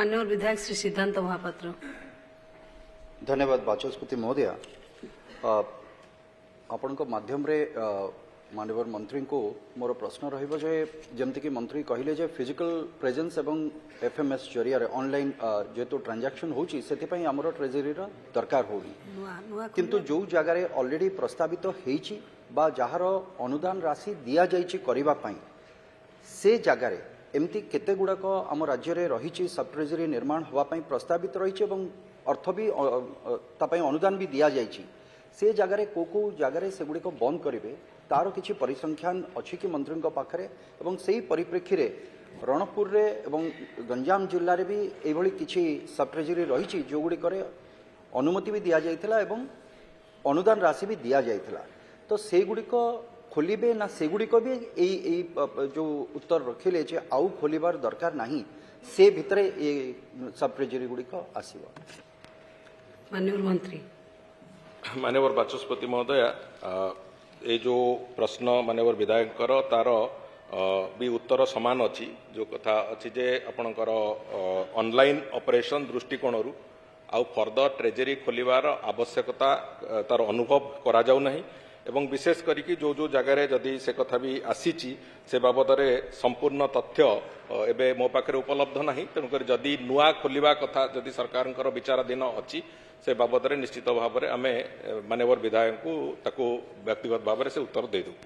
माननीय विधायक श्री सिद्धांत महापात्र। धन्यवाद बाचस्पति महोदय। आपण माध्यम रे माननीय मंत्री को मोर प्रश्न रहिबो जे जेमति कि मंत्री कहिले जे फिजिकल प्रेजेंस एवं एफएमएस जरिया रे ऑनलाइन जेतो ट्रांजैक्शन होची सेति पई हमरो ट्रेजरी रो दरकार होई किंतु जो जगह रे ऑलरेडी प्रस्तावित हेची बा जहार अनुदान राशि दिया जाइछि करिबा पई से जगह रे एमती केते गुडक आम राज्य रे रहिछि सब ट्रेजरी निर्माण होवा पई प्रस्तावित रहिछि एवं अर्थ भी तापई अनुदान भी दिया जाइछि से जगह रे को जगह रे से गुडिक बंद करिवे तार किछि परिसंख्यान अछि कि मंत्री पाखरे एवं सेही परिप्रेक्षी रे रणपुर रे एवं गंजाम जिल्ला रे भी एभली किछि सब ट्रेजरी रहिछि जो गुडिक रे अनुमति भी दिया जाइथिला एवं अनुदान राशि भी दिया जाइथिला तो से गुडिक खोलिबे ना से गुडिक भी एई जो उत्तर रखिले जे आउ खोलिबार दरकार नाही से भितरे ए सब ट्रेजरी गुडिक आसीबो। माननीय मंत्री माननीय बाचस्पति महोदय ये जो प्रश्न माननीय विधायक तार भी उत्तर समान अच्छी जो कथा अच्छी जे आपणकर ऑनलाइन ऑपरेशन दृष्टिकोण रु आउ फर्दर ट्रेजरी खोलिबार आवश्यकता तार अनुभव करा जाउ नहीं एवं विशेष करिकी जो जो जगह रे जदि से कथा भी आसीची से बाबद रे संपूर्ण तथ्य एबे मो पाखरे उपलब्ध नहीं तेणुकर जदि नुआ खोलिबा कथा जदि सरकारंकर विचाराधीन अच्छी से बाबद रे निश्चित भाव में आमे माननीय विधायक को व्यक्तिगत भाव से उत्तर देदु।